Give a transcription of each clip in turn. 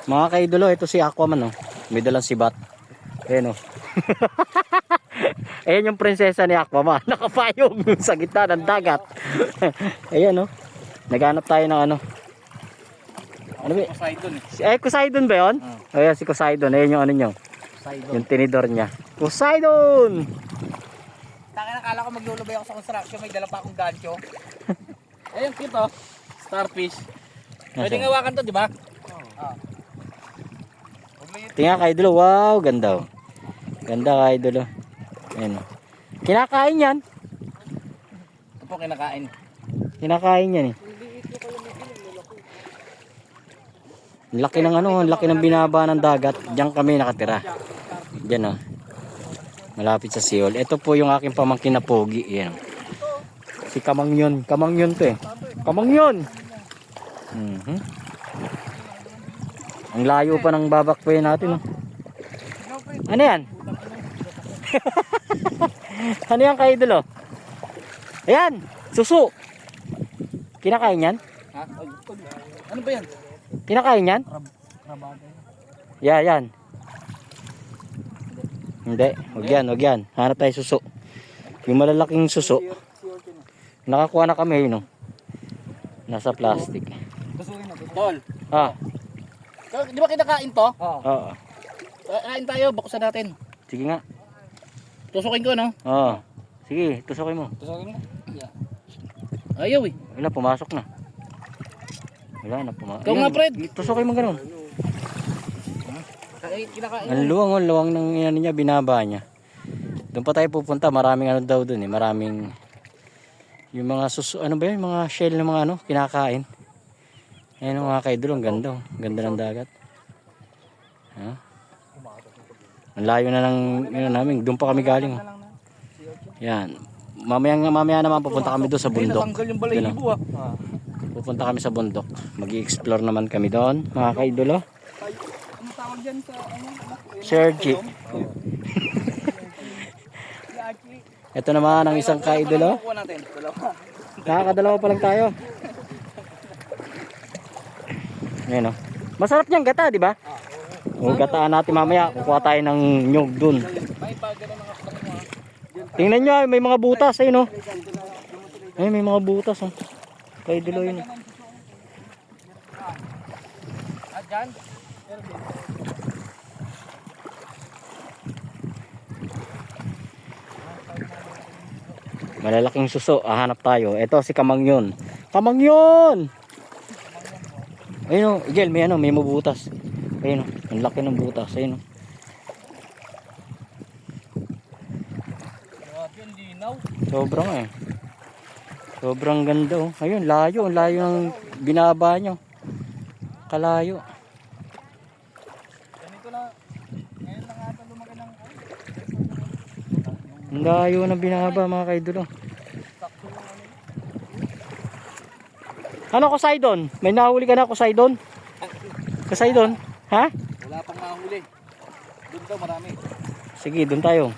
Mga kaidolo, ito si Aquaman, oh. May dalang sibat. Ayan, oh. Ayan yung prinsesa ni Aquaman. Nakapayong sa gitna ng dagat. Ayan, oh. Naghanap tayo ng ano. Ano ba? Poseidon eh. Poseidon ba yun? Ayan, si Poseidon. Ayan yung ano nyo. Poseidon. Yung tinidor niya. Poseidon! Taka nakala ko maglulubay ako sa construction. May dala pa akong gancho. Ayun, cute oh. Starfish. Pwede nga hawakan to, di ba? Oo. Tingnan ka idolo. Wow, ganda, oh. Ganda ka idolo. Ayan, oh. Kinakain yan. Ito po kinakain. Kinakain yan, eh. Laki ng ano, laki ng binaba ng dagat. Diyan kami nakatira. Diyan, oh. Malapit sa Seoul. Ito po yung aking pamangkin na pogi. Yan. Si Kamangyon. Kamangyon to, eh. Kamangyon! Ang layo pa ng babakpay natin, oh. Ano yan? Ano yan kayo idolo? Ayan! Suso! Kinakain yan? Ha? Ano ba yan? Kinakain yan? Yeah, yan. Hindi, wag yan. Hanap tayo suso. Yung malalaking suso. Nakakuha na kami, no? Nasa plastic. Tol. Ah, Di ba kinakain to? oo. Kain tayo, buksan natin. Sige nga. Tusukin ko, no? Oo. Sige, tusokin mo. Tusukin mo? Yeah. Ayaw eh. Wala, pumasok na. Wala na, pumasok. Ikaw nga, Fred. Tusokin mo ganun. Kinakain. Ang luwang ng ano niya, binaba niya. Doon pa tayo pupunta, maraming ano daw doon, eh. Maraming yung mga suso, ano ba yun? Mga shell ng mga ano, kinakain. Ayan mga kaidol, ang ganda, oh. Ganda ng dagat. Ha? Ang layo na ng yun namin, doon pa kami galing, oh. Yan. Mamaya naman pupunta kami doon sa bundok. Natanggal yung balahibo, ah. Pupunta kami sa bundok. Mag-i-explore naman kami doon, mga kaidol, oh. Ano tawag dyan sa ano? Sergi. Ito naman ang isang kaidol, oh. Kuha natin. Dalawa. Nakakadalawa pa lang tayo. Ayan, oh. Masarap niyang gata, di ba? O gataan natin mamaya. Kukuha tayo ng nyog dun. May bagay na mga pagkakas mo. Tingnan nyo, may mga butas. Ayun, oh. Ay, may mga butas, oh. Kay Diloy, yun. Ah, dyan? Malalaking suso. Hanap tayo. Ito si Kamangyon. Kamangyon! Ayun, oh. Igel, may ano, may mabutas. Ayun, oh. Ang laki ng butas. Ayun, oh. Yung linaw. Sobrang, eh. Sobrang ganda, oh. Ayun, layo. Ang layo ng binaba nyo. Kalayo. Ganito na. Ngayon lang ata lumaki ng Ang layo ng binaba, mga kaidolo. Ano, Poseidon? May nahuli ka na, Poseidon? Poseidon? Ha? Wala pang mahuli. Doon daw marami. Sige, doon tayo.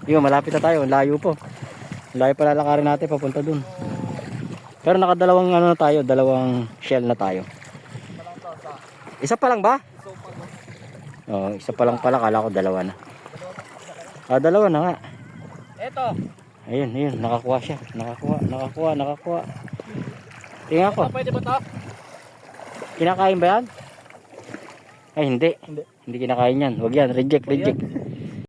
Yun, malapit na tayo. Layo po. Layo pa lalakarin natin papunta doon. Pero nakadalawang ano na tayo, dalawang shell na tayo. Isa pa lang ba? Oo, isa pa lang pala. Kala ko dalawa na. Ah, dalawa na nga. Eto. Ayun, nakakuha siya. Nakakuha. Tingnan ko. Pwede ba to? Kinakain ba yan? Ay, hindi. Hindi kinakain yan. Huwag yan. Reject.